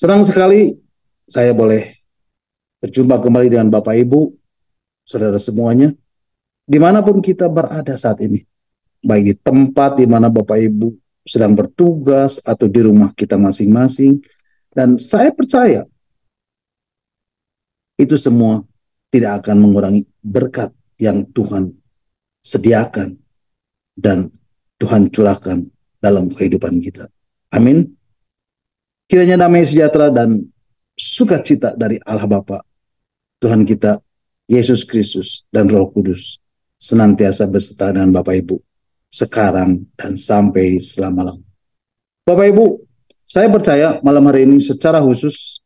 Senang sekali saya boleh berjumpa kembali dengan Bapak Ibu, saudara semuanya, dimanapun kita berada saat ini. Baik di tempat di mana Bapak Ibu sedang bertugas atau di rumah kita masing-masing. Dan saya percaya itu semua tidak akan mengurangi berkat yang Tuhan sediakan dan Tuhan curahkan dalam kehidupan kita. Amin. Kiranya damai sejahtera dan sukacita dari Allah Bapa, Tuhan kita, Yesus Kristus, dan Roh Kudus senantiasa beserta dengan Bapak Ibu, sekarang dan sampai selama-lamanya. Bapak Ibu, saya percaya malam hari ini secara khusus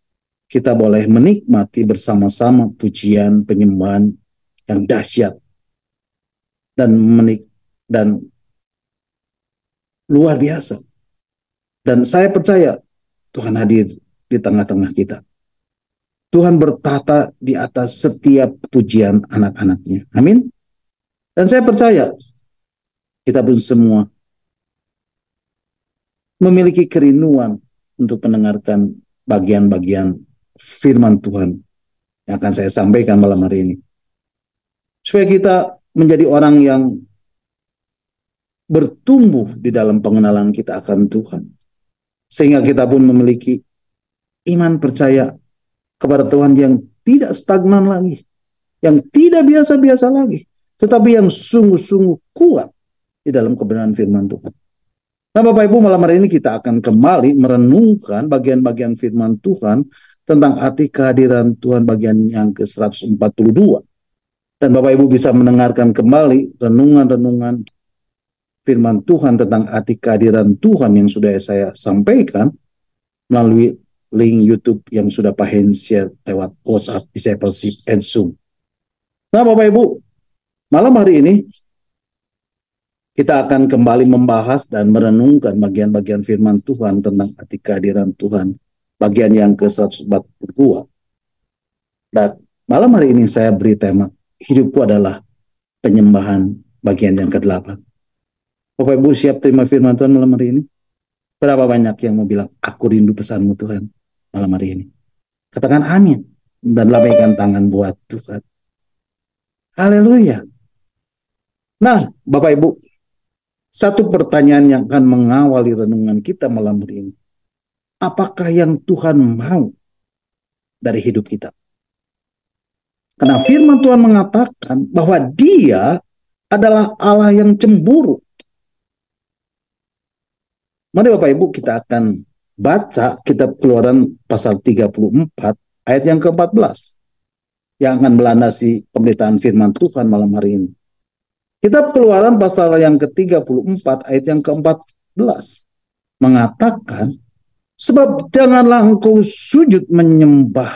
kita boleh menikmati bersama-sama pujian penyembahan yang dahsyat dan luar biasa. Dan saya percaya Tuhan hadir di tengah-tengah kita. Tuhan bertata di atas setiap pujian anak-anaknya. Amin. Dan saya percaya kita pun semua memiliki kerinduan untuk mendengarkan bagian-bagian firman Tuhan yang akan saya sampaikan malam hari ini. Supaya kita menjadi orang yang bertumbuh di dalam pengenalan kita akan Tuhan. Sehingga kita pun memiliki iman percaya kepada Tuhan yang tidak stagnan lagi, yang tidak biasa-biasa lagi, tetapi yang sungguh-sungguh kuat di dalam kebenaran firman Tuhan. Nah, Bapak Ibu, malam hari ini kita akan kembali merenungkan bagian-bagian firman Tuhan tentang arti kehadiran Tuhan bagian yang ke-142. Dan Bapak Ibu bisa mendengarkan kembali renungan-renungan firman Tuhan tentang arti kehadiran Tuhan yang sudah saya sampaikan melalui link YouTube yang sudah Pak Hen share lewat WhatsApp, Discipleship, and Zoom. Nah, Bapak Ibu, malam hari ini kita akan kembali membahas dan merenungkan bagian-bagian firman Tuhan tentang arti kehadiran Tuhan, bagian yang ke-142. Dan malam hari ini saya beri tema, hidupku adalah penyembahan, bagian yang ke-8. Bapak Ibu siap terima firman Tuhan malam hari ini? Berapa banyak yang mau bilang, aku rindu pesanmu Tuhan malam hari ini? Katakan amin. Dan lambaikan tangan buat Tuhan. Haleluya. Nah, Bapak Ibu, satu pertanyaan yang akan mengawali renungan kita malam hari ini. Apakah yang Tuhan mau dari hidup kita? Karena firman Tuhan mengatakan bahwa Dia adalah Allah yang cemburu. Mari Bapak Ibu kita akan baca kitab Keluaran pasal 34 ayat yang ke-14 yang akan melandasi pemberitaan firman Tuhan malam hari ini. Kitab Keluaran pasal yang ke-34 ayat yang ke-14 mengatakan, sebab janganlah engkau sujud menyembah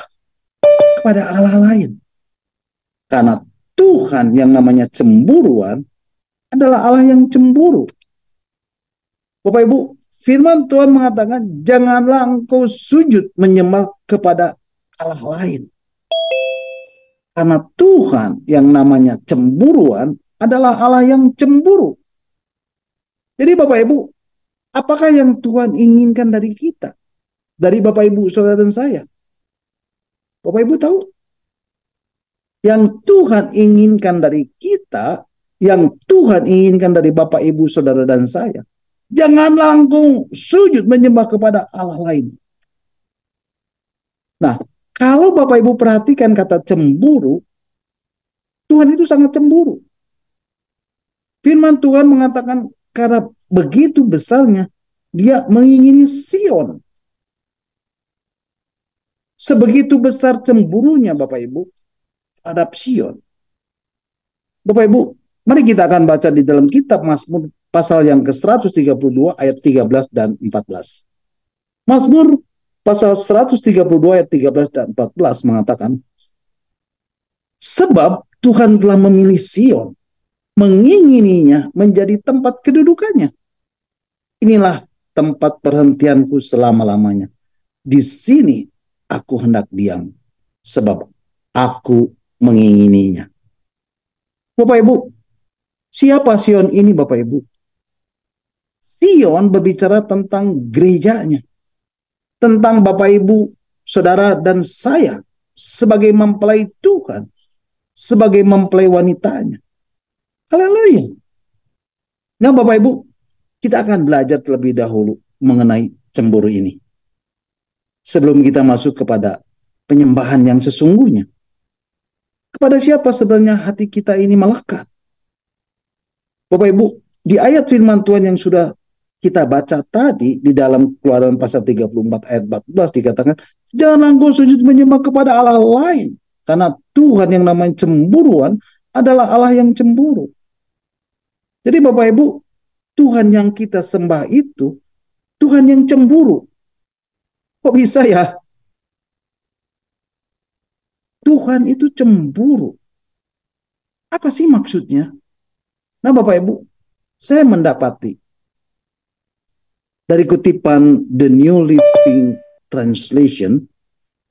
kepada Allah lain. Karena Tuhan yang namanya cemburuan adalah Allah yang cemburu. Bapak Ibu, firman Tuhan mengatakan, janganlah engkau sujud menyembah kepada Allah lain. Karena Tuhan yang namanya cemburuan adalah Allah yang cemburu. Jadi Bapak Ibu, apakah yang Tuhan inginkan dari kita? Dari Bapak Ibu, saudara dan saya? Bapak Ibu tahu? Yang Tuhan inginkan dari kita, yang Tuhan inginkan dari Bapak Ibu, saudara dan saya, janganlah engkau sujud menyembah kepada Allah lain. Nah, kalau Bapak Ibu perhatikan kata cemburu, Tuhan itu sangat cemburu. Firman Tuhan mengatakan karena begitu besarnya Dia mengingini Sion. Sebegitu besar cemburunya Bapak Ibu terhadap Sion. Bapak Ibu, mari kita akan baca di dalam kitab Mazmur pasal yang ke-132 ayat 13 dan 14. Mazmur pasal 132 ayat 13 dan 14 mengatakan, sebab Tuhan telah memilih Sion, mengingininya menjadi tempat kedudukannya. Inilah tempat perhentianku selama-lamanya. Di sini aku hendak diam, sebab aku mengingininya. Bapak Ibu, siapa Sion ini Bapak Ibu? Sion berbicara tentang gerejanya. tentang Bapak Ibu, Saudara dan saya sebagai mempelai Tuhan, sebagai mempelai wanitanya. Haleluya. Nah Bapak Ibu, kita akan belajar terlebih dahulu mengenai cemburu ini. Sebelum kita masuk kepada penyembahan yang sesungguhnya. Kepada siapa sebenarnya hati kita ini melekat? Bapak Ibu, di ayat firman Tuhan yang sudah kita baca tadi di dalam Keluaran pasal 34 ayat 14 dikatakan, jangan engkau sujud menyembah kepada Allah lain. Karena Tuhan yang namanya cemburuan adalah Allah yang cemburu. Jadi Bapak Ibu, Tuhan yang kita sembah itu Tuhan yang cemburu. Kok bisa ya? Tuhan itu cemburu. Apa sih maksudnya? Nah Bapak Ibu, saya mendapati dari kutipan The New Living Translation,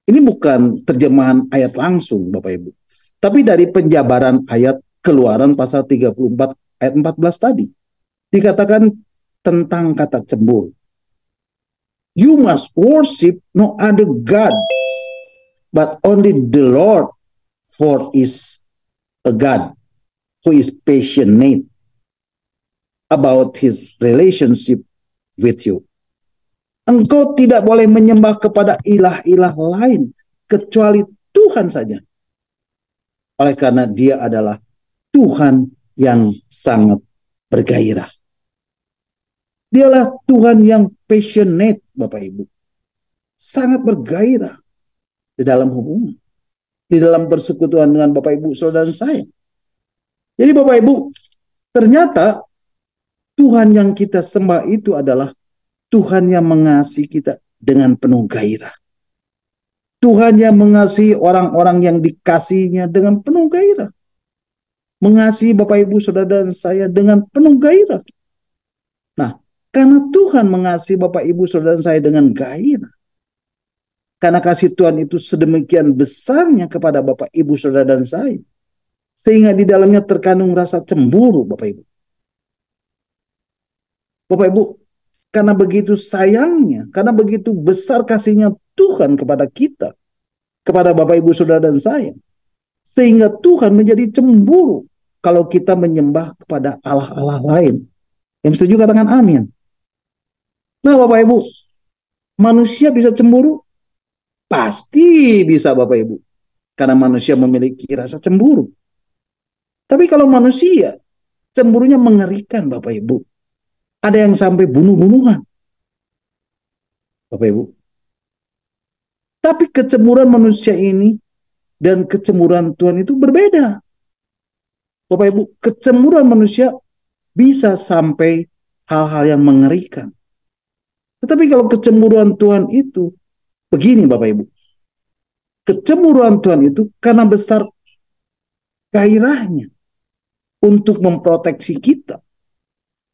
ini bukan terjemahan ayat langsung Bapak Ibu, tapi dari penjabaran ayat Keluaran pasal 34 ayat 14 tadi. Dikatakan tentang kata cemburu. You must worship no other God, but only the Lord, for is a God who is passionate about his relationship with you. Engkau tidak boleh menyembah kepada ilah-ilah lain kecuali Tuhan saja. Oleh karena dia adalah Tuhan yang sangat bergairah. Dialah Tuhan yang passionate, Bapak Ibu. Sangat bergairah di dalam hubungan. Di dalam persekutuan dengan Bapak Ibu, saudara saya. Jadi Bapak Ibu, ternyata Tuhan yang kita sembah itu adalah Tuhan yang mengasihi kita dengan penuh gairah. Tuhan yang mengasihi orang-orang yang dikasihinya dengan penuh gairah. Mengasihi Bapak Ibu saudara dan saya dengan penuh gairah. Nah, karena Tuhan mengasihi Bapak Ibu saudara dan saya dengan gairah. Karena kasih Tuhan itu sedemikian besarnya kepada Bapak Ibu saudara dan saya. Sehingga di dalamnya terkandung rasa cemburu Bapak Ibu. Bapak Ibu, karena begitu sayangnya, karena begitu besar kasihnya Tuhan kepada kita, kepada Bapak Ibu saudara dan saya, sehingga Tuhan menjadi cemburu kalau kita menyembah kepada Allah-Allah lain. Yang setuju katakan amin. Nah Bapak Ibu, manusia bisa cemburu? Pasti bisa Bapak Ibu. Karena manusia memiliki rasa cemburu. Tapi kalau manusia, cemburunya mengerikan Bapak Ibu. Ada yang sampai bunuh-bunuhan. Bapak Ibu. Tapi kecemburuan manusia ini dan kecemburuan Tuhan itu berbeda. Bapak Ibu, kecemburuan manusia bisa sampai hal-hal yang mengerikan. Tetapi kalau kecemburuan Tuhan itu, begini Bapak Ibu. Kecemburuan Tuhan itu karena besar gairahnya untuk memproteksi kita.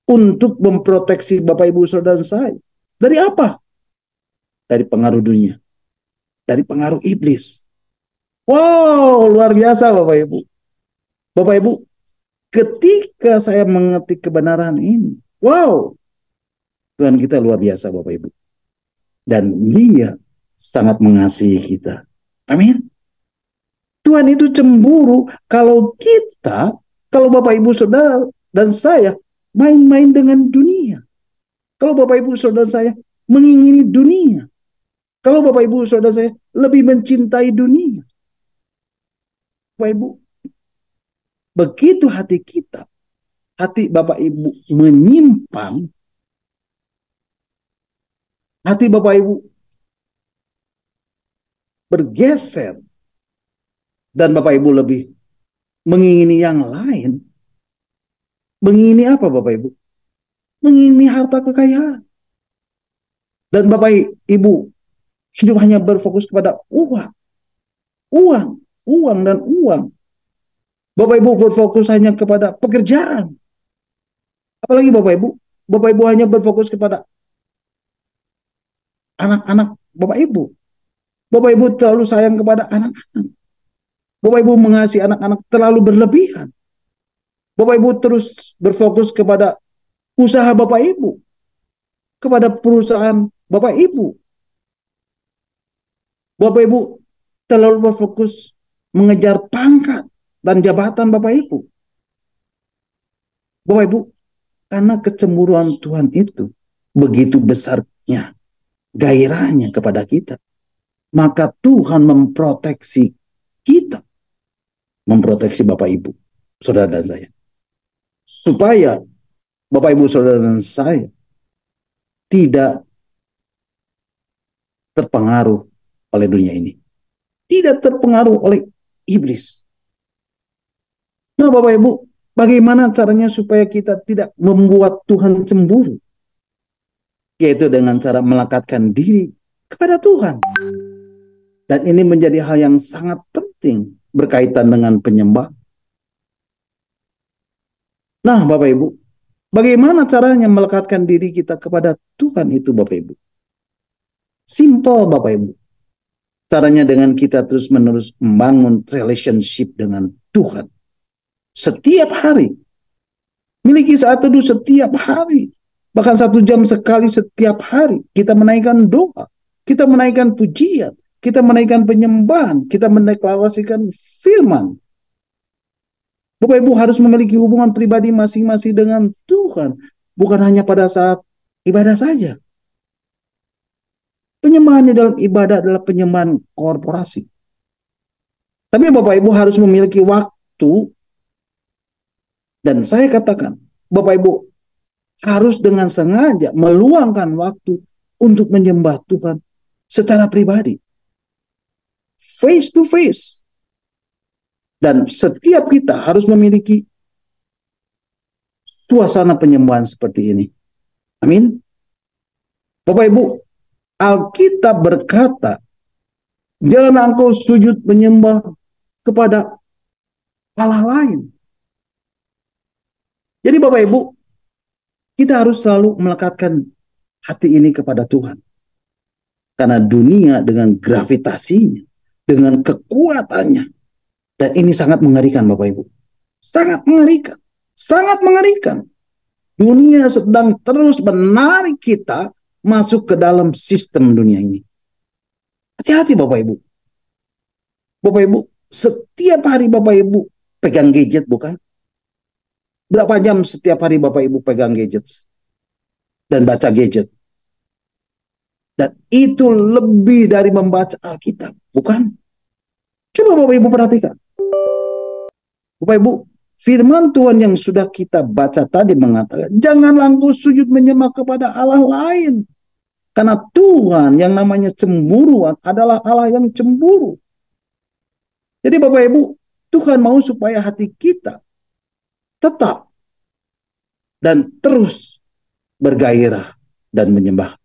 Untuk memproteksi Bapak Ibu saudara saya. Dari apa? Dari pengaruh dunia. Dari pengaruh iblis. Wow, luar biasa Bapak Ibu. Bapak Ibu, ketika saya mengerti kebenaran ini, wow, Tuhan kita luar biasa Bapak Ibu. Dan dia sangat mengasihi kita. Amin. Tuhan itu cemburu kalau kita, kalau Bapak Ibu saudara dan saya main-main dengan dunia. Kalau Bapak Ibu saudara saya mengingini dunia. Kalau Bapak Ibu saudara saya lebih mencintai dunia. Bapak Ibu, begitu hati kita, hati Bapak Ibu menyimpang, hati Bapak Ibu bergeser, dan Bapak Ibu lebih mengingini yang lain. Mengingini apa Bapak Ibu? Mengingini harta kekayaan. Dan Bapak Ibu hidup hanya berfokus kepada uang. Uang, uang dan uang. Bapak Ibu berfokus hanya kepada pekerjaan. Apalagi Bapak Ibu? Bapak Ibu hanya berfokus kepada anak-anak Bapak Ibu. Bapak Ibu terlalu sayang kepada anak-anak. Bapak Ibu mengasihi anak-anak terlalu berlebihan. Bapak Ibu terus berfokus kepada usaha Bapak Ibu. Kepada perusahaan Bapak Ibu. Bapak Ibu terlalu berfokus mengejar pangkat dan jabatan Bapak Ibu. Bapak Ibu, karena kecemburuan Tuhan itu begitu besarnya gairahnya kepada kita, maka Tuhan memproteksi kita, memproteksi Bapak Ibu, saudara dan saya, supaya Bapak Ibu saudara dan saya tidak terpengaruh oleh dunia ini, tidak terpengaruh oleh iblis. Nah Bapak Ibu, bagaimana caranya supaya kita tidak membuat Tuhan cemburu? Yaitu dengan cara melekatkan diri kepada Tuhan. Dan ini menjadi hal yang sangat penting berkaitan dengan penyembah. Nah Bapak Ibu, bagaimana caranya melekatkan diri kita kepada Tuhan itu Bapak Ibu? Simple Bapak Ibu. Caranya dengan kita terus-menerus membangun relationship dengan Tuhan. Setiap hari. Miliki saat teduh setiap hari. Bahkan 1 jam sekali setiap hari. Kita menaikkan doa. Kita menaikkan pujian. Kita menaikkan penyembahan. Kita mendeklarasikan firman. Bapak Ibu harus memiliki hubungan pribadi masing-masing dengan Tuhan. Bukan hanya pada saat ibadah saja. Penyembahan di dalam ibadah adalah penyembahan korporasi. Tapi Bapak Ibu harus memiliki waktu. Dan saya katakan, Bapak Ibu harus dengan sengaja meluangkan waktu untuk menyembah Tuhan secara pribadi. Face to face. Dan setiap kita harus memiliki suasana penyembahan seperti ini. Amin. Bapak Ibu, Alkitab berkata, jangan engkau sujud menyembah kepada Allah lain. Jadi Bapak Ibu, kita harus selalu melekatkan hati ini kepada Tuhan. Karena dunia dengan gravitasinya, dengan kekuatannya, dan ini sangat mengerikan Bapak Ibu. Sangat mengerikan. Sangat mengerikan. Dunia sedang terus menarik kita masuk ke dalam sistem dunia ini. Hati-hati Bapak Ibu. Bapak Ibu, setiap hari Bapak Ibu pegang gadget bukan? Berapa jam setiap hari Bapak Ibu pegang gadget dan baca gadget? Dan itu lebih dari membaca Alkitab, bukan? Coba Bapak Ibu perhatikan. Bapak Ibu, firman Tuhan yang sudah kita baca tadi mengatakan, janganlah engkau sujud menyembah kepada Allah lain. Karena Tuhan yang namanya cemburuan adalah Allah yang cemburu. Jadi Bapak Ibu, Tuhan mau supaya hati kita tetap dan terus bergairah dan menyembah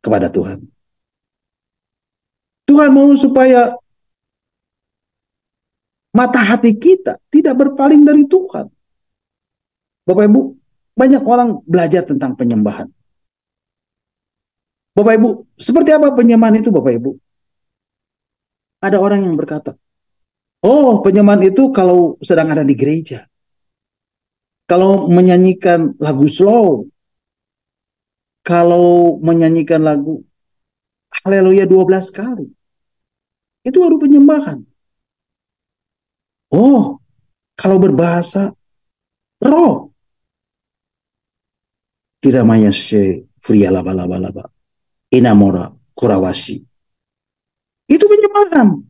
kepada Tuhan. Tuhan mau supaya mata hati kita tidak berpaling dari Tuhan. Bapak Ibu, banyak orang belajar tentang penyembahan. Bapak Ibu, seperti apa penyembahan itu Bapak Ibu? Ada orang yang berkata, oh penyembahan itu kalau sedang ada di gereja. Kalau menyanyikan lagu slow. Kalau menyanyikan lagu Haleluya 12 kali. Itu baru penyembahan. Oh, kalau berbahasa roh. Kiramaya she furia laba laba laba. Inamora kurawashi. Itu penyembahan.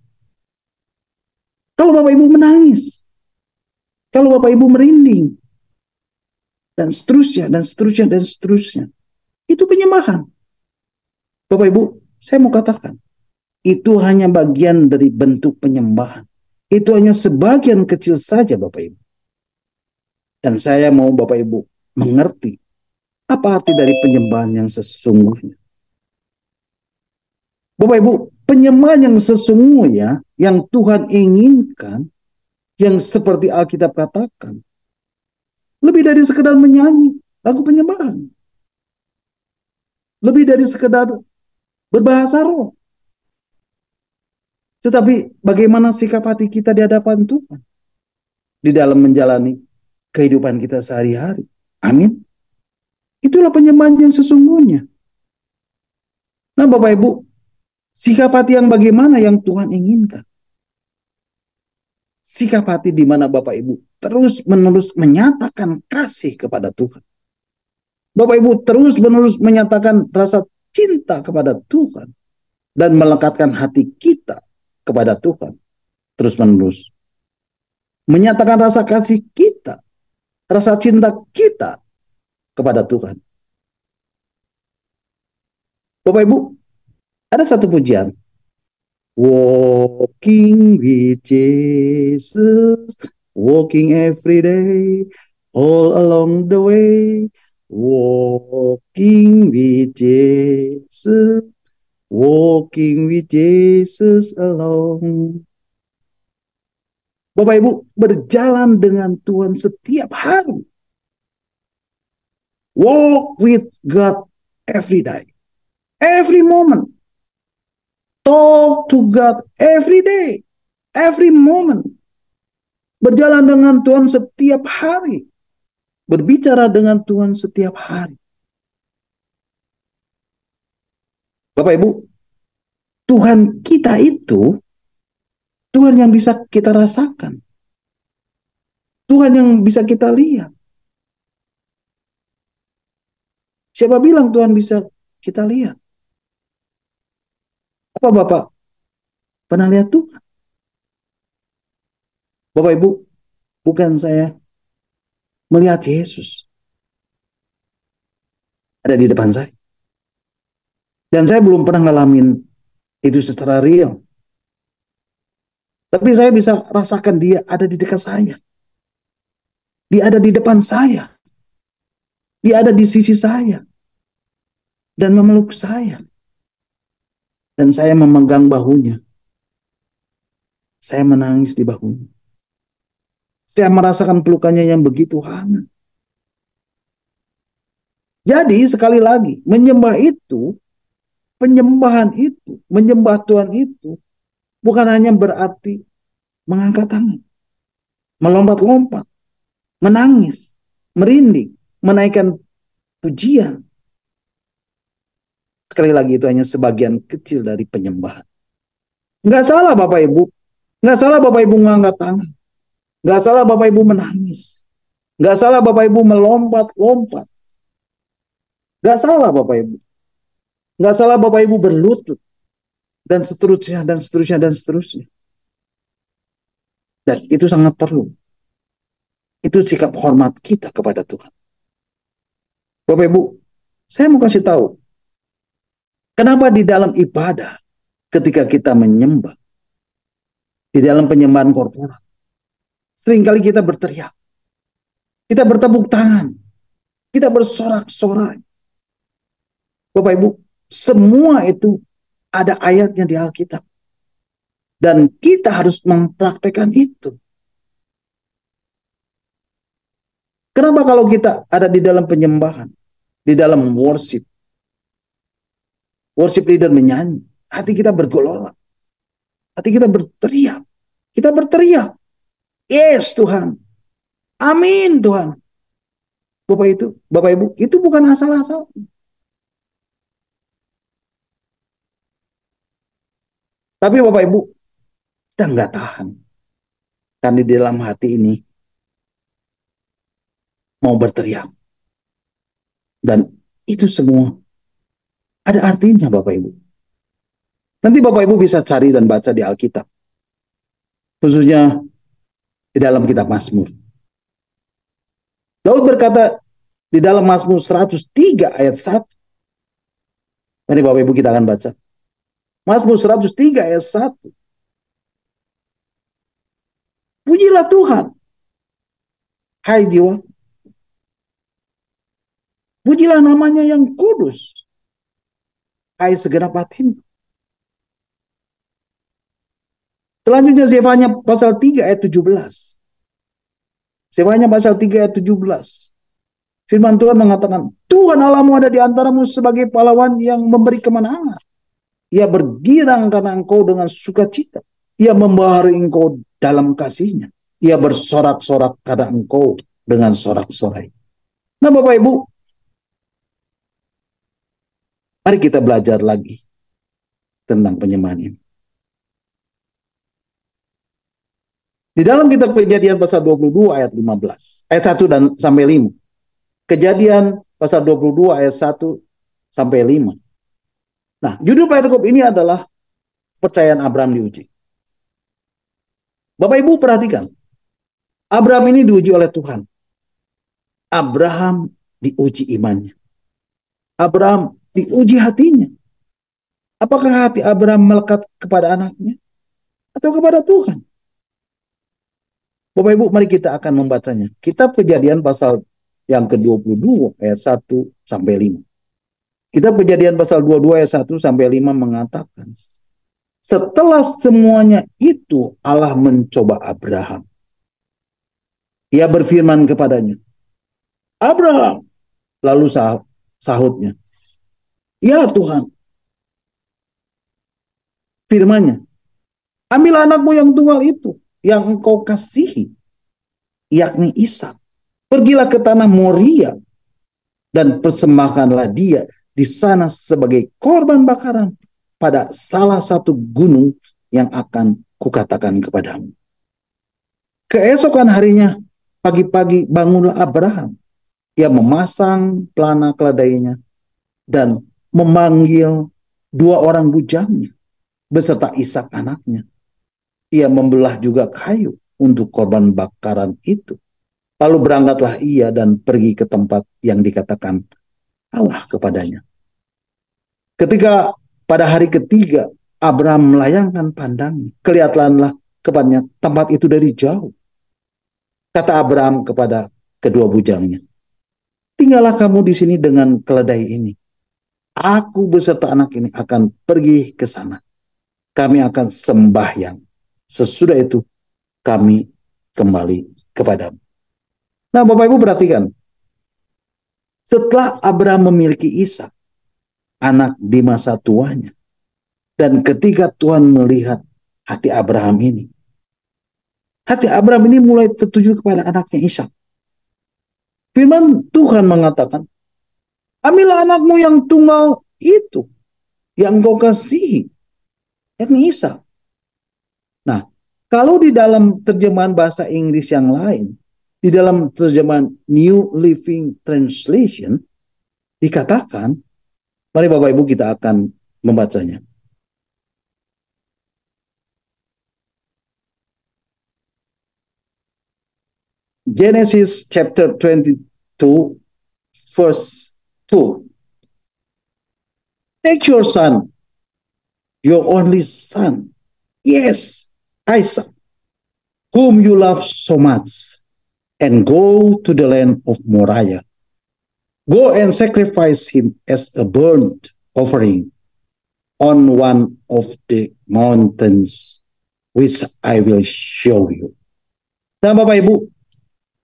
Kalau Bapak Ibu menangis. Kalau Bapak Ibu merinding. Dan seterusnya, dan seterusnya, dan seterusnya. Itu penyembahan. Bapak Ibu, saya mau katakan. Itu hanya bagian dari bentuk penyembahan. Itu hanya sebagian kecil saja Bapak Ibu. Dan saya mau Bapak Ibu mengerti. Apa arti dari penyembahan yang sesungguhnya. Bapak Ibu, penyembahan yang sesungguhnya yang Tuhan inginkan, yang seperti Alkitab katakan, lebih dari sekedar menyanyi lagu penyembahan. Lebih dari sekedar berbahasa roh. Tetapi bagaimana sikap hati kita di hadapan Tuhan di dalam menjalani kehidupan kita sehari-hari. Amin. Itulah penyembahan yang sesungguhnya. Nah Bapak Ibu, Sikap hati yang bagaimana yang Tuhan inginkan? Sikap hati di mana Bapak Ibu terus menerus menyatakan kasih kepada Tuhan. Bapak Ibu terus menerus menyatakan rasa cinta kepada Tuhan. Dan melekatkan hati kita kepada Tuhan. Terus menerus. Menyatakan rasa kasih kita. Rasa cinta kita kepada Tuhan. Bapak Ibu, ada satu pujian. Walking with Jesus, walking every day, all along the way, walking with Jesus, walking with Jesus alone. Bapak Ibu, berjalan dengan Tuhan setiap hari. Walk with God every day, every moment. Talk to God every day, every moment. Berjalan dengan Tuhan setiap hari. Berbicara dengan Tuhan setiap hari. Bapak Ibu, Tuhan kita itu Tuhan yang bisa kita rasakan. Tuhan yang bisa kita lihat. Siapa bilang Tuhan bisa kita lihat? Apa Bapak pernah lihat Tuhan? Bapak Ibu, bukan saya melihat Yesus ada di depan saya. Dan saya belum pernah ngalamin itu secara real. Tapi saya bisa rasakan dia ada di dekat saya. Dia ada di depan saya. Dia ada di sisi saya. Dan memeluk saya. Dan saya memegang bahunya. Saya menangis di bahunya. Saya merasakan pelukannya yang begitu hangat. Jadi sekali lagi, menyembah itu, penyembahan itu, menyembah Tuhan itu, bukan hanya berarti mengangkat tangan, melompat-lompat, menangis, merinding, menaikkan pujian. Sekali lagi itu hanya sebagian kecil dari penyembahan. Nggak salah Bapak Ibu. Nggak salah Bapak Ibu mengangkat tangan. Nggak salah Bapak Ibu menangis. Nggak salah Bapak Ibu melompat-lompat. Nggak salah Bapak Ibu. Nggak salah Bapak Ibu berlutut. Dan seterusnya, dan seterusnya, dan seterusnya. Dan itu sangat perlu. Itu sikap hormat kita kepada Tuhan. Bapak Ibu, saya mau kasih tahu. Kenapa di dalam ibadah, ketika kita menyembah, di dalam penyembahan korporat, seringkali kita berteriak. Kita bertepuk tangan. Kita bersorak-sorai. Bapak Ibu, semua itu ada ayatnya di Alkitab. Dan kita harus mempraktekkan itu. Kenapa kalau kita ada di dalam penyembahan, di dalam worship leader menyanyi, hati kita bergolak, hati kita berteriak. Kita berteriak, yes Tuhan, amin Tuhan. Bapak Ibu, itu bukan asal-asal. Tapi Bapak Ibu, kita nggak tahan. Kan di dalam hati ini mau berteriak. Dan itu semua ada artinya Bapak Ibu. Nanti Bapak Ibu bisa cari dan baca di Alkitab. Khususnya di dalam kitab Mazmur. Daud berkata di dalam Mazmur 103 ayat 1. Nanti Bapak Ibu kita akan baca. Mazmur 103 ayat 1. Pujilah Tuhan, hai jiwa. Pujilah namanya yang kudus, hai segenap batin. Selanjutnya Zefanya pasal 3 ayat 17. Zefanya pasal 3 ayat 17. Firman Tuhan mengatakan, Tuhan Allahmu ada di antaramu sebagai pahlawan yang memberi kemenangan. Ia bergirang karena engkau dengan sukacita. Ia membaharui engkau dalam kasihnya. Ia bersorak-sorak karena engkau dengan sorak-sorai. Nah Bapak Ibu, mari kita belajar lagi. tentang penyembahan ini. Di dalam kitab Kejadian pasal 22 ayat 15, ayat 1 dan sampai 5. Kejadian pasal 22 ayat 1 sampai 5. Nah, judul perikop ini adalah kepercayaan Abraham diuji. Bapak Ibu perhatikan, Abraham ini diuji oleh Tuhan. Abraham diuji imannya. Abraham diuji hatinya. Apakah hati Abraham melekat kepada anaknya atau kepada Tuhan? Bapak Ibu, mari kita akan membacanya. Kitab Kejadian pasal yang ke-22 ayat 1 sampai 5. Kitab Kejadian pasal 22 ayat 1 sampai 5 mengatakan, setelah semuanya itu Allah mencoba Abraham. Ia berfirman kepadanya, Abraham. Lalu sahutnya, ya Tuhan. Firman-Nya, ambil anakmu yang tunggal itu, yang engkau kasihi, yakni Ishak. Pergilah ke tanah Moria dan persembahkanlah dia di sana sebagai korban bakaran pada salah satu gunung yang akan kukatakan kepadamu. Keesokan harinya, pagi-pagi bangunlah Abraham. Ia memasang pelana keledainya dan memanggil 2 orang bujangnya beserta Ishak anaknya. Ia membelah juga kayu untuk korban bakaran itu. Lalu berangkatlah ia dan pergi ke tempat yang dikatakan Allah kepadanya. Ketika pada hari ketiga Abraham melayangkan pandangnya, kelihatanlah kepadanya tempat itu dari jauh. Kata Abraham kepada kedua bujangnya, tinggallah kamu di sini dengan keledai ini. Aku beserta anak ini akan pergi ke sana. Kami akan sembahyang. Sesudah itu kami kembali kepadamu. Nah, Bapak Ibu perhatikan. Setelah Abraham memiliki Ishak, anak di masa tuanya, dan ketika Tuhan melihat hati Abraham ini, hati Abraham ini mulai tertuju kepada anaknya Ishak. Firman Tuhan mengatakan, ambillah anakmu yang tunggal itu, yang engkau kasihi, yakni Ishak. Nah, kalau di dalam terjemahan bahasa Inggris yang lain, di dalam terjemahan New Living Translation, dikatakan, mari Bapak Ibu kita akan membacanya. Genesis chapter 22, verse 2. Take your son, your only son, yes, Isaac, whom you love so much, and go to the land of Moriah. Go and sacrifice him as a burnt offering on one of the mountains which I will show you. Nah, Bapak Ibu,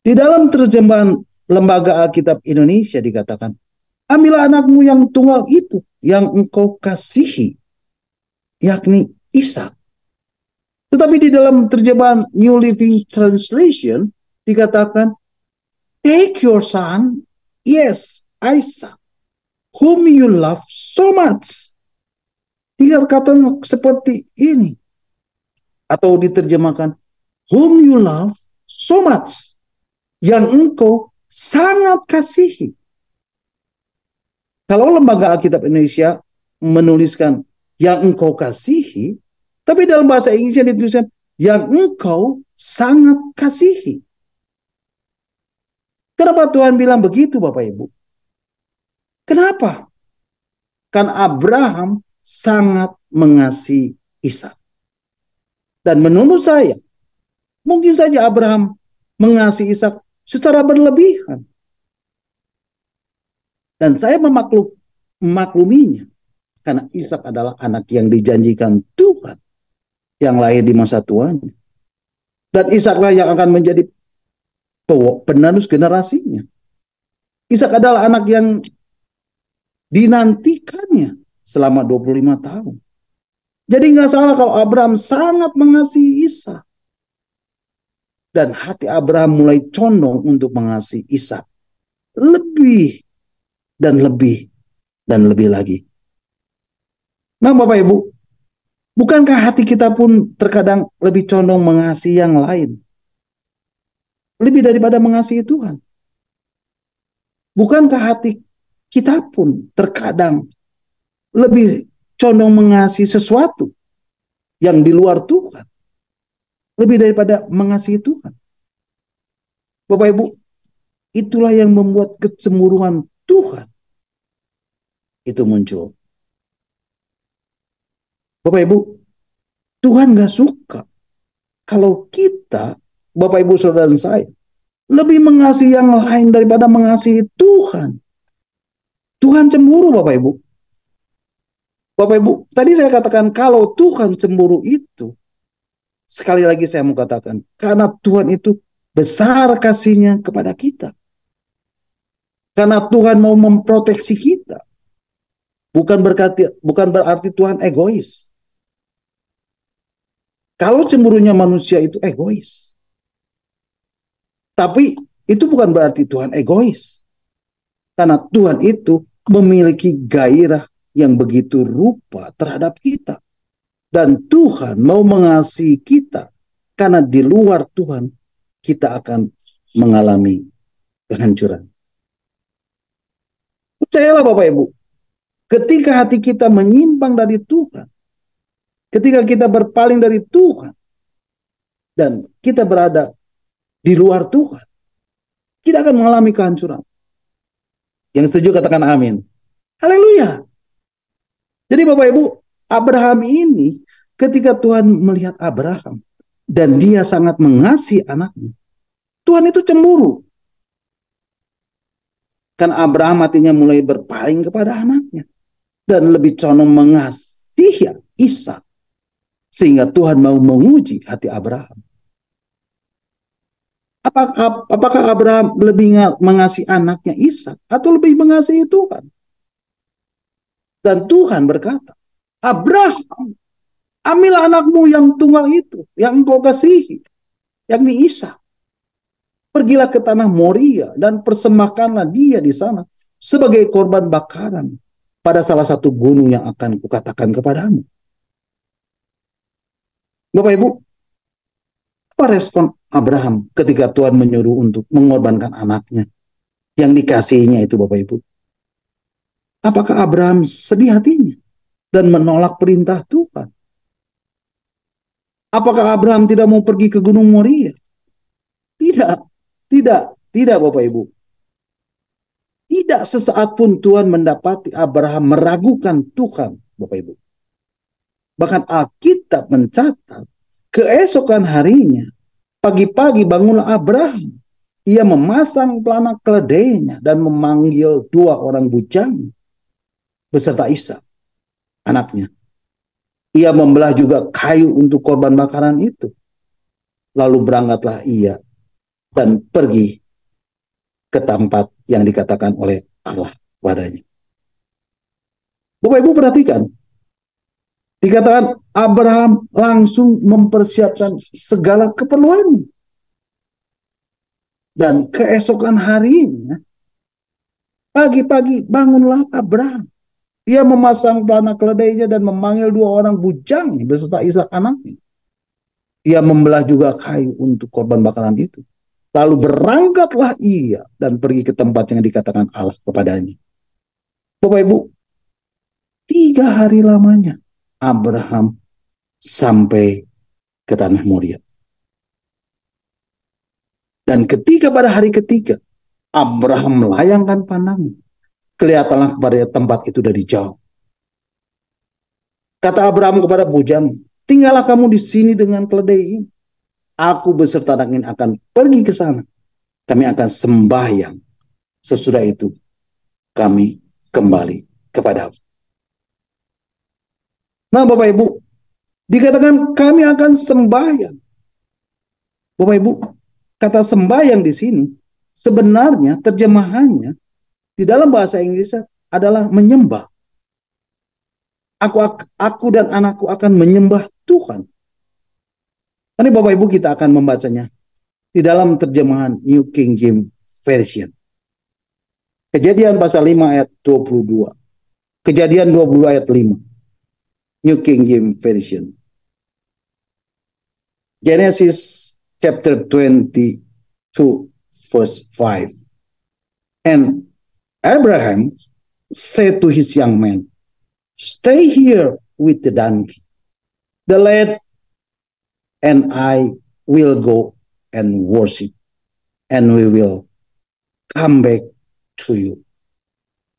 di dalam terjemahan Lembaga Alkitab Indonesia dikatakan, ambillah anakmu yang tunggal itu, yang engkau kasihi, yakni Ishak. Tetapi di dalam terjemahan New Living Translation dikatakan, take your son, yes, Isaac, whom you love so much. Dikatakan seperti ini. Atau diterjemahkan, whom you love so much. Yang engkau sangat kasihi. Kalau Lembaga Alkitab Indonesia menuliskan yang engkau kasihi, tapi dalam bahasa Inggrisnya dituliskan yang engkau sangat kasihi. Kenapa Tuhan bilang begitu, Bapak Ibu? Kenapa? Kan Abraham sangat mengasihi Ishak. Dan menurut saya, mungkin saja Abraham mengasihi Ishak secara berlebihan. Dan saya memakluminya. Karena Ishak adalah anak yang dijanjikan Tuhan. Yang lahir di masa tuanya. Dan Ishaklah yang akan menjadi penerus generasinya. Ishak adalah anak yang dinantikannya selama 25 tahun. Jadi nggak salah kalau Abraham sangat mengasihi Ishak. Dan hati Abraham mulai condong untuk mengasihi Ishak. Lebih dan lebih dan lebih lagi. Nah, Bapak Ibu, Bukankah hati kita pun terkadang lebih condong mengasihi yang lain, lebih daripada mengasihi Tuhan? Bukankah hati kita pun terkadang lebih condong mengasihi sesuatu yang di luar Tuhan, lebih daripada mengasihi Tuhan? Bapak Ibu, itulah yang membuat kecemburuan Tuhan itu muncul. Bapak Ibu, Tuhan gak suka kalau kita, Bapak Ibu Saudara dan saya, lebih mengasihi yang lain daripada mengasihi Tuhan. Tuhan cemburu, Bapak Ibu. Bapak Ibu, tadi saya katakan kalau Tuhan cemburu itu, sekali lagi saya mau katakan, karena Tuhan itu besar kasihnya kepada kita. Karena Tuhan mau memproteksi kita. Bukan berarti Tuhan egois. Kalau cemburunya manusia itu egois. Tapi itu bukan berarti Tuhan egois. Karena Tuhan itu memiliki gairah yang begitu rupa terhadap kita. Dan Tuhan mau mengasihi kita. Karena di luar Tuhan kita akan mengalami kehancuran. Percayalah Bapak Ibu, ketika hati kita menyimpang dari Tuhan, ketika kita berpaling dari Tuhan, dan kita berada di luar Tuhan, kita akan mengalami kehancuran. Yang setuju katakan amin. Haleluya. Jadi Bapak Ibu, Abraham ini ketika Tuhan melihat Abraham dan dia sangat mengasihi anaknya, Tuhan itu cemburu. Kan Abraham hatinya mulai berpaling kepada anaknya dan lebih condong mengasihi Ishak, sehingga Tuhan mau menguji hati Abraham. Apakah Abraham lebih mengasihi anaknya Ishak atau lebih mengasihi Tuhan? Dan Tuhan berkata, Abraham, ambillah anakmu yang tunggal itu, yang engkau kasihi, yakni Ishak. Pergilah ke tanah Moria dan persembahkanlah dia di sana sebagai korban bakaran pada salah satu gunung yang akan kukatakan kepadamu. Bapak Ibu, apa respon Abraham ketika Tuhan menyuruh untuk mengorbankan anaknya yang dikasihinya itu, Bapak Ibu? Apakah Abraham sedih hatinya dan menolak perintah Tuhan? Apakah Abraham tidak mau pergi ke gunung Moria? Tidak Bapak Ibu. Tidak sesaat pun Tuhan mendapati Abraham meragukan Tuhan, Bapak Ibu. Bahkan Alkitab mencatat, keesokan harinya, pagi-pagi bangunlah Abraham. Ia memasang pelana keledainya dan memanggil 2 orang bujang beserta Ishak, anaknya. Ia membelah juga kayu untuk korban bakaran itu. Lalu berangkatlah ia dan pergi ke tempat yang dikatakan oleh Allah padanya. Bapak Ibu perhatikan, dikatakan Abraham langsung mempersiapkan segala keperluannya. Dan keesokan harinya, pagi-pagi bangunlah Abraham. Ia memasang pelana keledainya dan memanggil 2 orang bujangnya beserta Ishak anaknya. Ia membelah juga kayu untuk korban bakaran itu. Lalu berangkatlah ia dan pergi ke tempat yang dikatakan Allah kepadanya. Bapak Ibu, 3 hari lamanya Abraham sampai ke tanah Moria. Dan ketika pada hari ketiga Abraham melayangkan pandangnya, kelihatanlah kepada tempat itu dari jauh. Kata Abraham kepada bujang, tinggallah kamu di sini dengan keledai ini. Aku beserta anak ini akan pergi ke sana. Kami akan sembahyang. Sesudah itu kami kembali kepadamu. Nah Bapak Ibu, dikatakan kami akan sembahyang. Bapak Ibu, kata sembahyang di sini sebenarnya terjemahannya di dalam bahasa Inggris adalah menyembah. Aku dan anakku akan menyembah Tuhan. Ini Bapak Ibu kita akan membacanya di dalam terjemahan New King James Version. Kejadian pasal 5 ayat 22. Kejadian 20 ayat 5. New King James Version. Genesis chapter 22 verse 5. And Abraham said to his young man, "Stay here with the donkey. The lad and I will go and worship, and we will come back to you."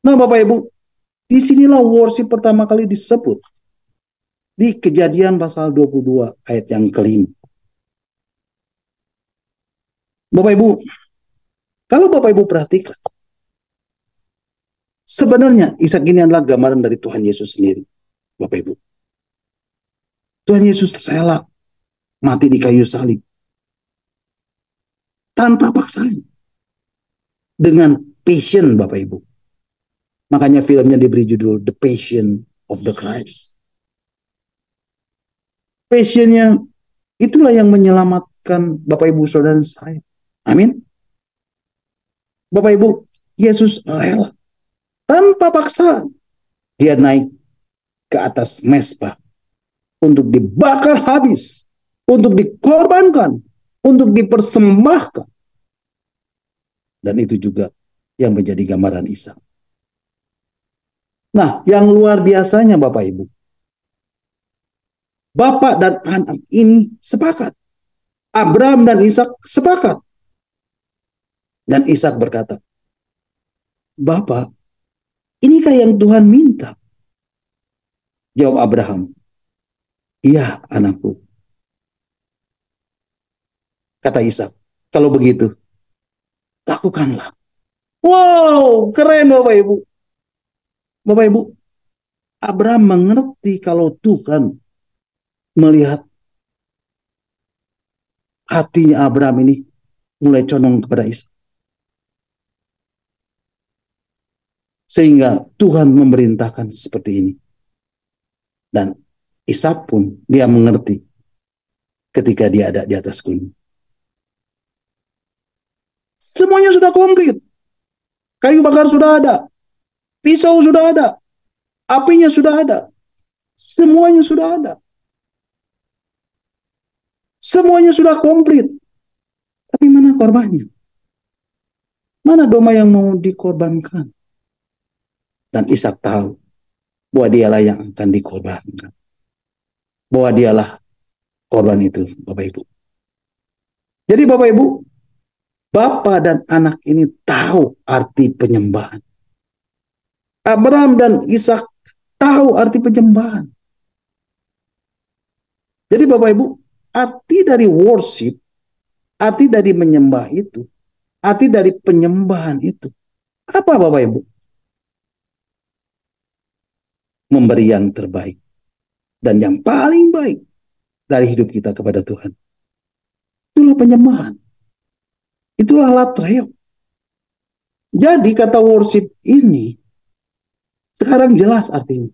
Nah, Bapak Ibu, disinilah worship pertama kali disebut di Kejadian pasal 22 ayat yang kelima. Bapak Ibu, kalau Bapak Ibu perhatikan, sebenarnya Ishak ini adalah gambaran dari Tuhan Yesus sendiri, Bapak Ibu. Tuhan Yesus rela mati di kayu salib tanpa paksaan, dengan passion, Bapak Ibu. Makanya filmnya diberi judul The Passion of the Christ. Passionnya itulah yang menyelamatkan Bapak Ibu saudara saya. Amin. Bapak Ibu, Yesus rela tanpa paksaan dia naik ke atas mezbah untuk dibakar habis, untuk dikorbankan, untuk dipersembahkan. Dan itu juga yang menjadi gambaran Ishak. Nah, yang luar biasanya Bapak Ibu, Bapak dan anak ini sepakat. Abraham dan Ishak sepakat. Dan Ishak berkata, "Bapak, inikah yang Tuhan minta?" Jawab Abraham, "Iya, anakku." Kata Ishak, "Kalau begitu, lakukanlah." Wow, keren Bapak Ibu. Bapak Ibu, Abraham mengerti kalau Tuhan melihat hatinya Abraham ini mulai condong kepada Ishak. Sehingga Tuhan memerintahkan seperti ini. Dan Ishak pun dia mengerti ketika dia ada di atas gunung. Semuanya sudah komplit. Kayu bakar sudah ada. Pisau sudah ada. Apinya sudah ada. Semuanya sudah ada. Semuanya sudah komplit. Tapi mana korbannya? Mana domba yang mau dikorbankan? Dan Ishak tahu bahwa dialah yang akan dikorbankan. Bahwa dialah korban itu, Bapak Ibu. Jadi Bapak Ibu, Bapak dan anak ini tahu arti penyembahan. Abraham dan Ishak tahu arti penyembahan. Jadi Bapak Ibu, arti dari worship, arti dari menyembah itu, arti dari penyembahan itu, apa Bapak Ibu? Memberi yang terbaik dan yang paling baik dari hidup kita kepada Tuhan. Itulah penyembahan. Itulah latreo. Jadi kata worship ini sekarang jelas artinya.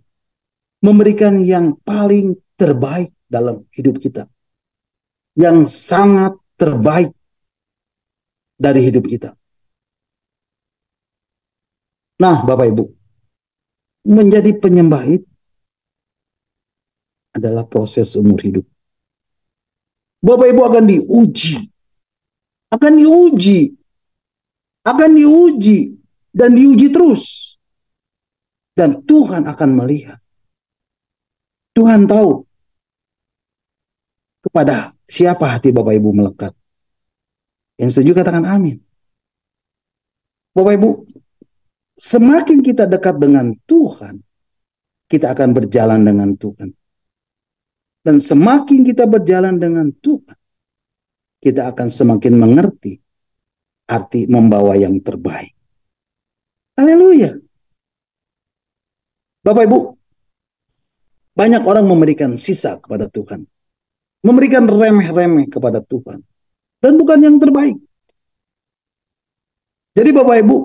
Memberikan yang paling terbaik dalam hidup kita. Yang sangat terbaik dari hidup kita. Nah, Bapak Ibu, menjadi penyembah itu adalah proses umur hidup. Bapak Ibu akan diuji. Akan diuji. Akan diuji. Dan diuji terus. Dan Tuhan akan melihat. Tuhan tahu kepada siapa hati Bapak Ibu melekat. Yang setuju katakan amin. Bapak Ibu, semakin kita dekat dengan Tuhan, kita akan berjalan dengan Tuhan. Dan semakin kita berjalan dengan Tuhan, kita akan semakin mengerti arti membawa yang terbaik. Haleluya. Bapak Ibu, banyak orang memberikan sisa kepada Tuhan. Memberikan remeh-remeh kepada Tuhan. Dan bukan yang terbaik. Jadi Bapak Ibu,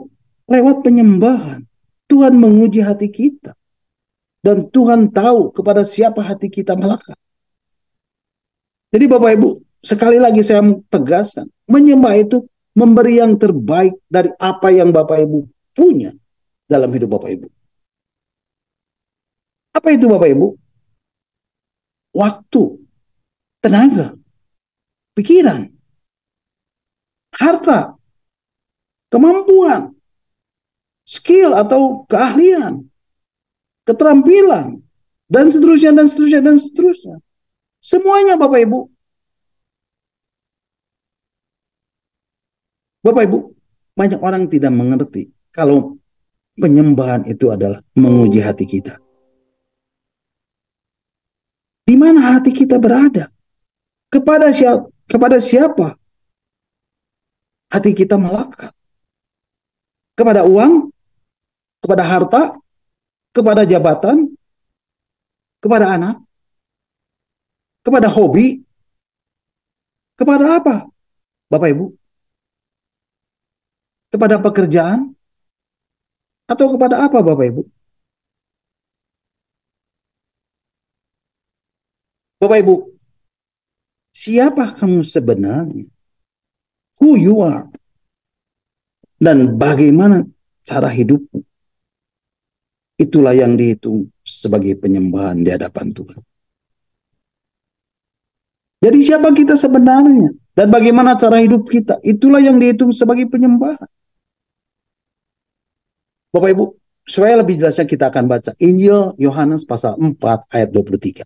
lewat penyembahan, Tuhan menguji hati kita. Dan Tuhan tahu kepada siapa hati kita melekat. Jadi Bapak Ibu, sekali lagi saya tegaskan, menyembah itu memberi yang terbaik dari apa yang Bapak Ibu punya dalam hidup Bapak Ibu. Apa itu Bapak Ibu? waktu, tenaga, pikiran, harta, kemampuan, skill atau keahlian, keterampilan, dan seterusnya, dan seterusnya, dan seterusnya. Semuanya Bapak Ibu. Bapak Ibu, banyak orang tidak mengerti kalau penyembahan itu adalah menguji hati kita. Di mana hati kita berada? Kepada siapa hati kita melekat? Kepada uang, kepada harta, kepada jabatan, kepada anak, kepada hobi, kepada apa? Bapak Ibu, kepada pekerjaan, atau kepada apa Bapak Ibu? Bapak Ibu, siapa kamu sebenarnya? Who you are? Dan bagaimana cara hidupmu? Itulah yang dihitung sebagai penyembahan di hadapan Tuhan. Jadi siapa kita sebenarnya? Dan bagaimana cara hidup kita? Itulah yang dihitung sebagai penyembahan. Bapak Ibu, supaya lebih jelasnya kita akan baca Injil Yohanes pasal 4 ayat 23.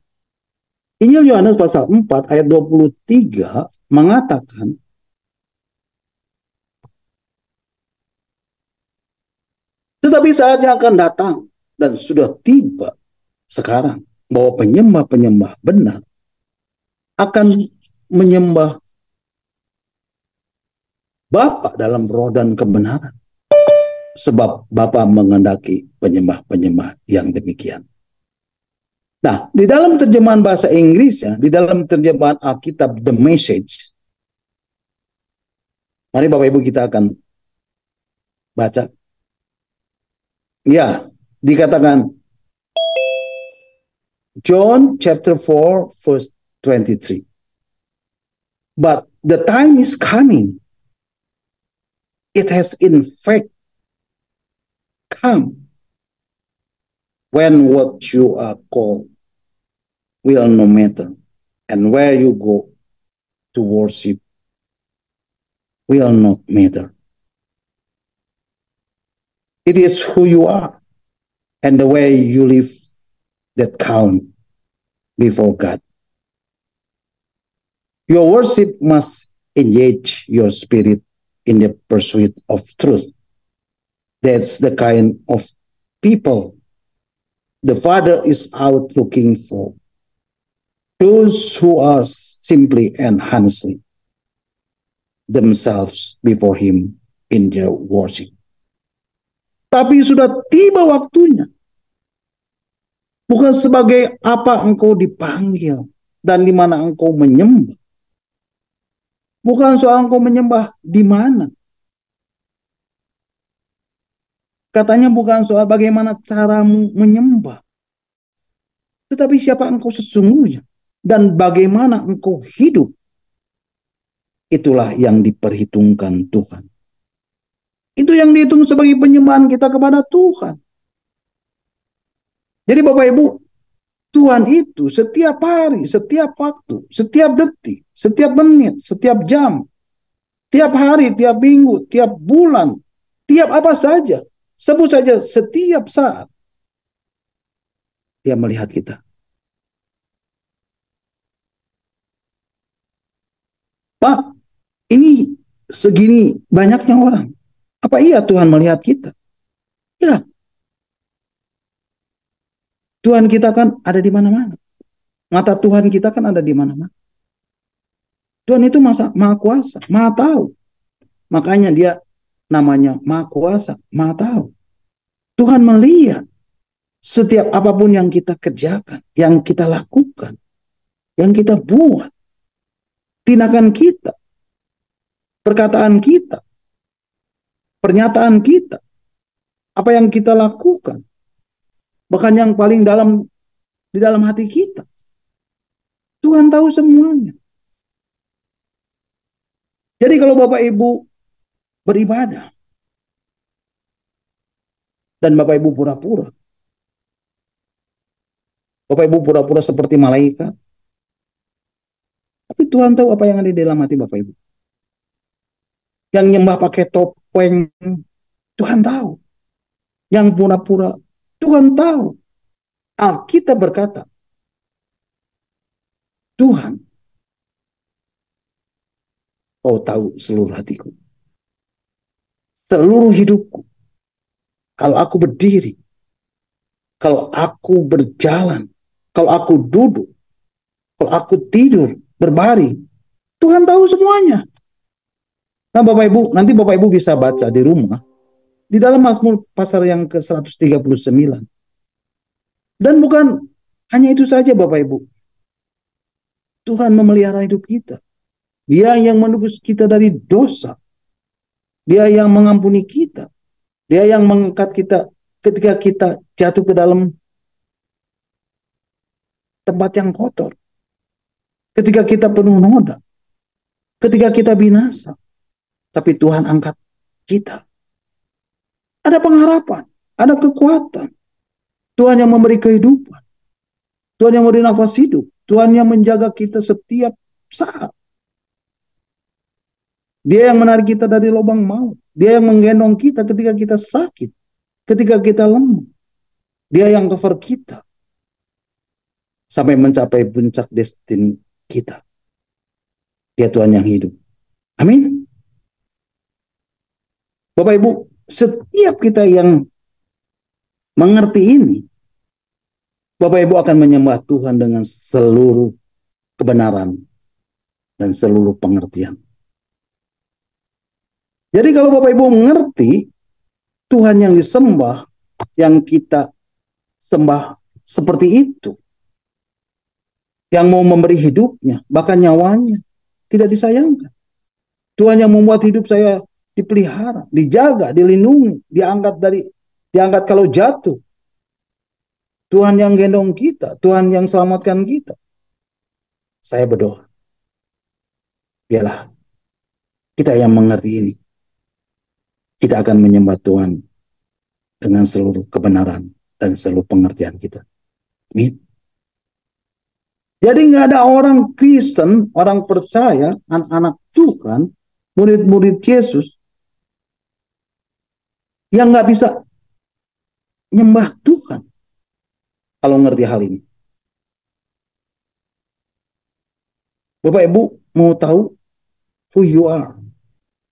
Injil Yohanes pasal 4 ayat 23 mengatakan, tetapi saatnya akan datang dan sudah tiba sekarang bahwa penyembah-penyembah benar akan menyembah Bapa dalam roh dan kebenaran. Sebab Bapa menghendaki penyembah-penyembah yang demikian. Nah, di dalam terjemahan bahasa Inggrisnya, di dalam terjemahan Alkitab The Message, mari Bapak Ibu kita akan baca. Ya, dikatakan John chapter 4 verse 23. But the time is coming. It has in fact come when what you are called will no matter, and where you go to worship will not matter. It is who you are and the way you live that count before God. Your worship must engage your spirit in the pursuit of truth. That's the kind of people the Father is out looking for. Those who are simply and honestly themselves before Him in their worship. Tapi sudah tiba waktunya. Bukan sebagai apa engkau dipanggil dan di mana engkau menyembah. Bukan soal engkau menyembah di mana. Katanya bukan soal bagaimana caramu menyembah. Tetapi siapa engkau sesungguhnya. Dan bagaimana engkau hidup. Itulah yang diperhitungkan Tuhan. Itu yang dihitung sebagai penyembahan kita kepada Tuhan. Jadi Bapak Ibu, Tuhan itu setiap hari, setiap waktu, setiap detik, setiap menit, setiap jam, tiap hari, tiap minggu, tiap bulan, tiap apa saja, sebut saja setiap saat, Dia melihat kita. Pak, ini segini banyaknya orang. Apa iya Tuhan melihat kita? Ya. Tuhan kita kan ada di mana-mana. Mata Tuhan kita kan ada di mana-mana. Tuhan itu maha kuasa, maha tahu. Makanya dia namanya maha kuasa, maha tahu. Tuhan melihat setiap apapun yang kita kerjakan, yang kita lakukan, yang kita buat. Tindakan kita, perkataan kita, pernyataan kita, apa yang kita lakukan. Bahkan yang paling dalam di dalam hati kita. Tuhan tahu semuanya. Jadi kalau Bapak Ibu beribadah dan Bapak Ibu pura-pura. Bapak Ibu pura-pura seperti malaikat. Tapi Tuhan tahu apa yang ada di dalam hati Bapak Ibu. Yang nyembah pakai topeng, Tuhan tahu. Yang pura-pura, Tuhan tahu. Alkitab berkata, Tuhan, kau tahu seluruh hatiku. Seluruh hidupku. Kalau aku berdiri, kalau aku berjalan, kalau aku duduk, kalau aku tidur, berbaring, Tuhan tahu semuanya. Nah Bapak Ibu, nanti Bapak Ibu bisa baca di rumah, di dalam Mazmur pasal yang ke-139. Dan bukan hanya itu saja Bapak Ibu. Tuhan memelihara hidup kita. Dia yang menebus kita dari dosa. Dia yang mengampuni kita. Dia yang mengangkat kita ketika kita jatuh ke dalam tempat yang kotor. Ketika kita penuh noda. Ketika kita binasa. Tapi Tuhan angkat kita. Ada pengharapan. Ada kekuatan. Tuhan yang memberi kehidupan. Tuhan yang memberi nafas hidup. Tuhan yang menjaga kita setiap saat. Dia yang menarik kita dari lubang maut. Dia yang menggendong kita ketika kita sakit. Ketika kita lemah. Dia yang cover kita. Sampai mencapai puncak destiny kita. Dia Tuhan yang hidup. Amin. Bapak Ibu, setiap kita yang mengerti ini, Bapak Ibu akan menyembah Tuhan dengan seluruh kebenaran dan seluruh pengertian. Jadi kalau Bapak Ibu mengerti Tuhan yang disembah, yang kita sembah seperti itu, yang mau memberi hidupnya, bahkan nyawanya, tidak disayangkan. Tuhan yang membuat hidup saya dipelihara, dijaga, dilindungi, diangkat kalau jatuh. Tuhan yang gendong kita, Tuhan yang selamatkan kita. Saya berdoa, biarlah kita yang mengerti ini, kita akan menyembah Tuhan dengan seluruh kebenaran dan seluruh pengertian kita. Amin. Jadi nggak ada orang Kristen, orang percaya, anak-anak Tuhan, murid-murid Yesus, yang nggak bisa nyembah Tuhan kalau ngerti hal ini. Bapak Ibu mau tahu who you are?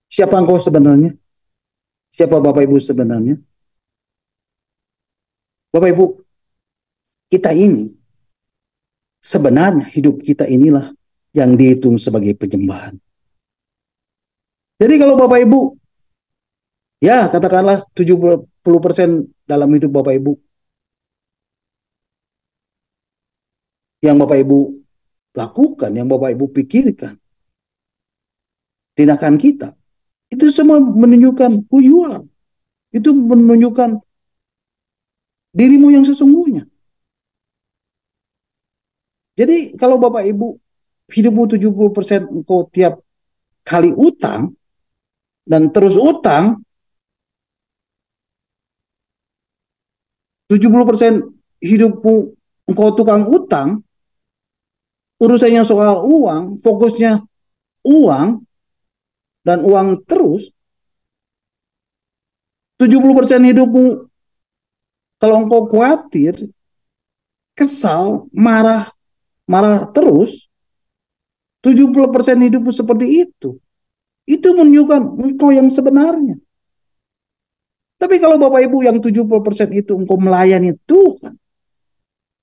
Siapa engkau sebenarnya? Siapa Bapak Ibu sebenarnya? Bapak Ibu, kita ini sebenarnya hidup kita inilah yang dihitung sebagai penyembahan. Jadi kalau Bapak Ibu, ya katakanlah 70% dalam hidup Bapak Ibu, yang Bapak Ibu lakukan, yang Bapak Ibu pikirkan, tindakan kita, itu semua menunjukkan who you are. Itu menunjukkan dirimu yang sesungguhnya. Jadi kalau Bapak Ibu hidupmu 70% engkau tiap kali utang dan terus utang, 70% hidupmu engkau tukang utang, urusannya soal uang, fokusnya uang dan uang terus, 70% hidupmu kalau engkau khawatir, kesal, marah terus, 70% hidupmu seperti itu. Itu menunjukkan engkau yang sebenarnya. Tapi kalau Bapak Ibu yang 70% itu engkau melayani Tuhan,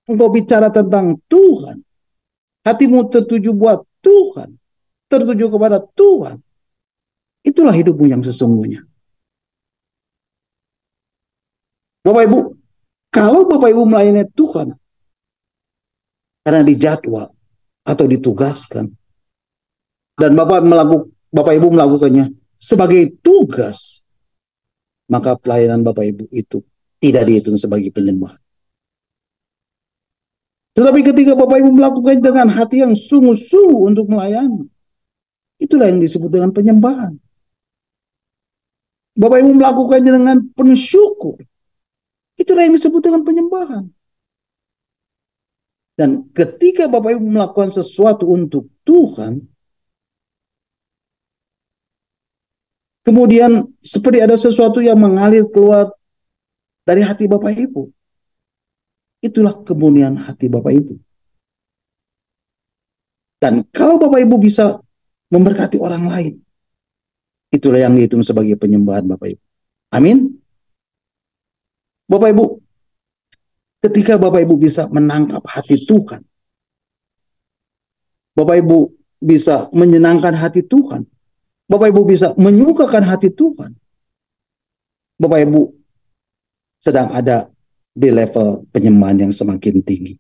engkau bicara tentang Tuhan, hatimu tertuju buat Tuhan, tertuju kepada Tuhan, itulah hidupmu yang sesungguhnya. Bapak Ibu, kalau Bapak Ibu melayani Tuhan karena dijadwal atau ditugaskan, dan Bapak Ibu melakukannya sebagai tugas, maka pelayanan Bapak Ibu itu tidak dihitung sebagai penyembahan. Tetapi ketika Bapak Ibu melakukan dengan hati yang sungguh-sungguh untuk melayani, itulah yang disebut dengan penyembahan. Bapak Ibu melakukannya dengan penuh syukur, itulah yang disebut dengan penyembahan. Dan ketika Bapak Ibu melakukan sesuatu untuk Tuhan, kemudian seperti ada sesuatu yang mengalir keluar dari hati Bapak Ibu. Itulah kemurnian hati Bapak Ibu. Dan kalau Bapak Ibu bisa memberkati orang lain, itulah yang dihitung sebagai penyembahan Bapak Ibu. Amin. Bapak Ibu, ketika Bapak Ibu bisa menangkap hati Tuhan, Bapak Ibu bisa menyenangkan hati Tuhan, Bapak Ibu bisa menyukakan hati Tuhan, Bapak Ibu sedang ada di level penyembahan yang semakin tinggi.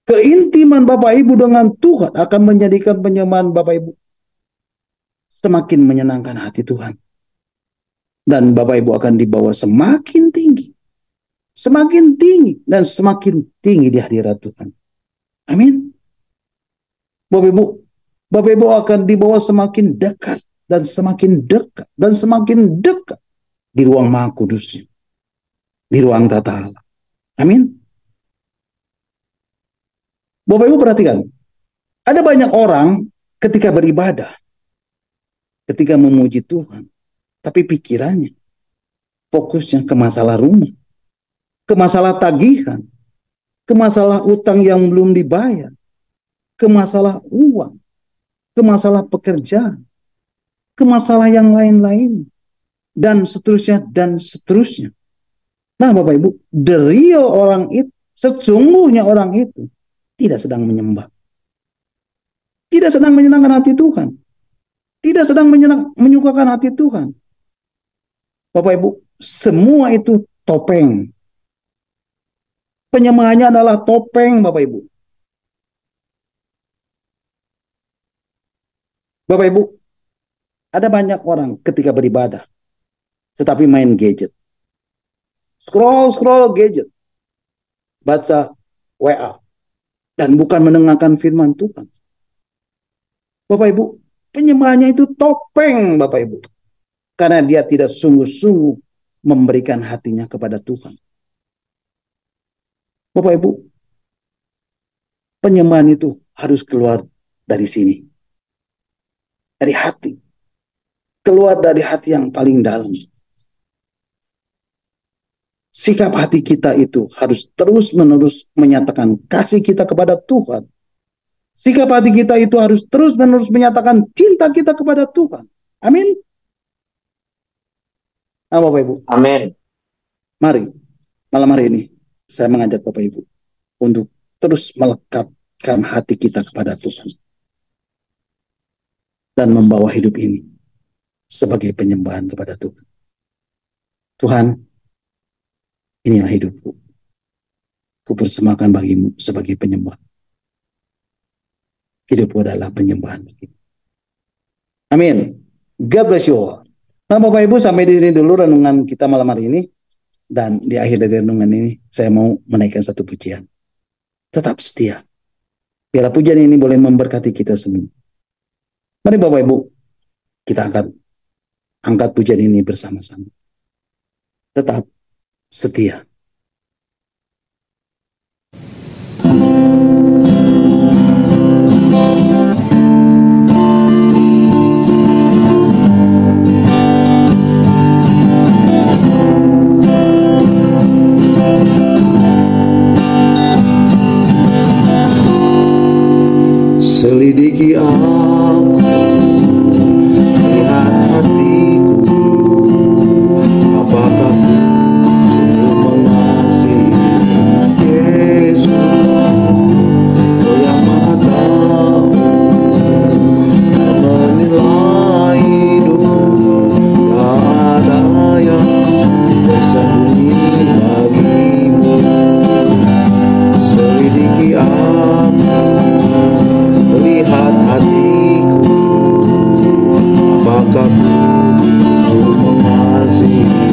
Keintiman Bapak Ibu dengan Tuhan akan menjadikan penyembahan Bapak Ibu semakin menyenangkan hati Tuhan. Dan Bapak Ibu akan dibawa semakin tinggi, dan semakin tinggi di hadirat Tuhan. Amin. Bapak Ibu akan dibawa semakin dekat dan semakin dekat dan semakin dekat di ruang Maha Kudusnya, di ruang tata Allah. Amin. Bapak Ibu perhatikan, ada banyak orang ketika beribadah, ketika memuji Tuhan, tapi pikirannya, fokusnya ke masalah rumah, ke masalah tagihan, ke masalah utang yang belum dibayar, ke masalah uang, ke masalah pekerjaan, ke masalah yang lain-lain, dan seterusnya, dan seterusnya. Nah Bapak Ibu, the real orang itu, sesungguhnya orang itu, tidak sedang menyembah. Tidak sedang menyenangkan hati Tuhan. Tidak sedang menyukakan hati Tuhan. Bapak Ibu, semua itu topeng. Penyembahannya adalah topeng, Bapak Ibu. Bapak Ibu, ada banyak orang ketika beribadah, tetapi main gadget. Scroll gadget. Baca WA. Dan bukan mendengarkan firman Tuhan. Bapak Ibu, penyembahannya itu topeng, Bapak Ibu. Karena dia tidak sungguh-sungguh memberikan hatinya kepada Tuhan. Bapak Ibu, penyembahan itu harus keluar dari sini. Dari hati. Keluar dari hati yang paling dalam. Sikap hati kita itu harus terus-menerus menyatakan kasih kita kepada Tuhan. Sikap hati kita itu harus terus-menerus menyatakan cinta kita kepada Tuhan. Amin. Nah, Bapak Ibu. Amin. Mari, malam hari ini saya mengajak Bapak Ibu untuk terus melekatkan hati kita kepada Tuhan. Dan membawa hidup ini sebagai penyembahan kepada Tuhan. Tuhan, inilah hidupku. Kupersembahkan bagimu sebagai penyembah. Hidupku adalah penyembahan bagimu. Amin. God bless you all. Nah Bapak Ibu, sampai di sini dulu renungan kita malam hari ini. Dan di akhir dari renungan ini, saya mau menaikkan satu pujian. Tetap setia. Biarlah pujian ini boleh memberkati kita semua. Mari Bapak Ibu, kita akan angkat pujian ini bersama-sama. Tetap setia. Selidiki aku, lihat hatiku, apakah ku sungguh mengasihi Yesus, Kau yang Maha Tahu, menilai hidupku, tak ada yang tersembunyi bagimu. Selidiki aku, lihat hatiku, apakah ku mengasihi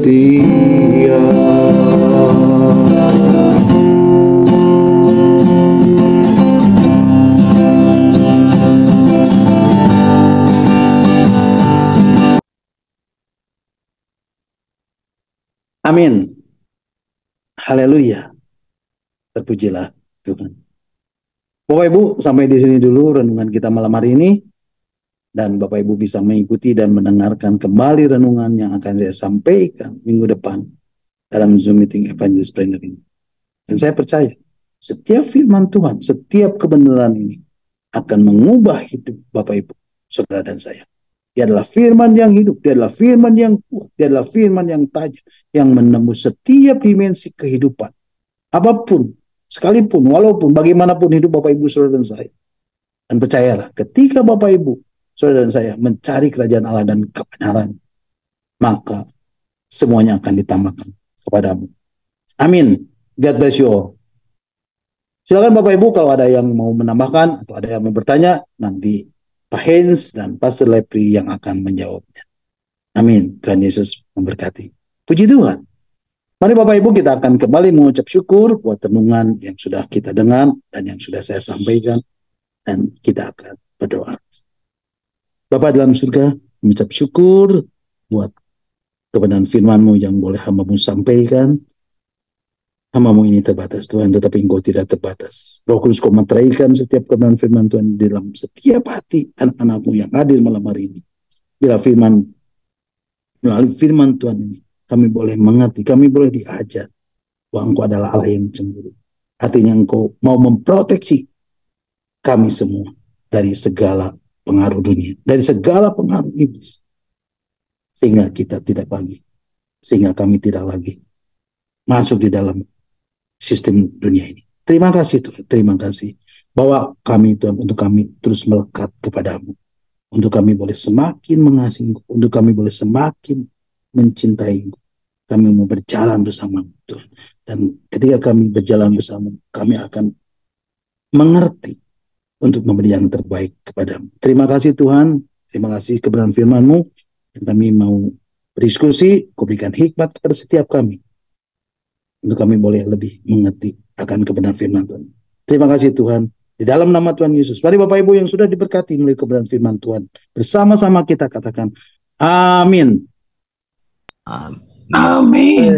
setia. Amin. Haleluya. Terpujilah Tuhan. Bapak Ibu, sampai di sini dulu renungan kita malam hari ini. Dan Bapak Ibu bisa mengikuti dan mendengarkan kembali renungan yang akan saya sampaikan minggu depan dalam Zoom meeting Evangelist Planner ini. Dan saya percaya, setiap firman Tuhan, setiap kebenaran ini akan mengubah hidup Bapak Ibu, saudara dan saya. Dia adalah firman yang hidup, dia adalah firman yang kuat, dia adalah firman yang tajam, yang menembus setiap dimensi kehidupan. Apapun, sekalipun, walaupun, bagaimanapun hidup Bapak Ibu, saudara dan saya. Dan percayalah, ketika Bapak Ibu, saudara dan saya mencari kerajaan Allah dan kebenaran, maka semuanya akan ditambahkan kepadamu. Amin. God bless you all. Silakan Bapak Ibu kalau ada yang mau menambahkan atau ada yang mau bertanya, nanti Pak Hens dan Pastor Lepri yang akan menjawabnya. Amin. Tuhan Yesus memberkati. Puji Tuhan. Mari Bapak Ibu kita akan kembali mengucap syukur buat renungan yang sudah kita dengar dan yang sudah saya sampaikan. Dan kita akan berdoa. Bapa dalam surga, mengucap syukur buat kebenaran firman-Mu yang boleh hamba-Mu sampaikan. Hamba-Mu ini terbatas Tuhan, tetapi Engkau tidak terbatas. Roh Kudus Kau meteraikan setiap kebenaran firman Tuhan di dalam setiap hati anak-anak-Mu yang hadir malam hari ini. Bila melalui firman Tuhan ini, kami boleh mengerti, kami boleh diajar bahwa Engkau adalah Allah yang cemburu. Artinya Engkau mau memproteksi kami semua dari segala pengaruh dunia, dari segala pengaruh iblis. Sehingga kami tidak lagi masuk di dalam sistem dunia ini. Terima kasih Tuhan, terima kasih bahwa kami Tuhan, untuk kami terus melekat kepadamu, untuk kami boleh semakin mengasihi, untuk kami boleh semakin mencintai. Kami mau berjalan bersama Tuhan, dan ketika kami berjalan bersama, kami akan mengerti untuk memberi yang terbaik kepadamu. Terima kasih Tuhan, terima kasih kebenaran firman-Mu, dan kami mau berdiskusi, Kau berikan hikmat kepada setiap kami, untuk kami boleh lebih mengerti akan kebenaran firman Tuhan. Terima kasih Tuhan, di dalam nama Tuhan Yesus. Mari Bapak Ibu yang sudah diberkati melalui kebenaran firman Tuhan, bersama-sama kita katakan, amin. Amin.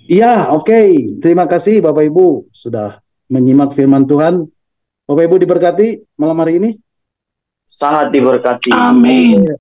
Iya, oke. Terima kasih Bapak Ibu sudah menyimak firman Tuhan. Bapak Ibu diberkati malam hari ini. Sangat diberkati. Amin.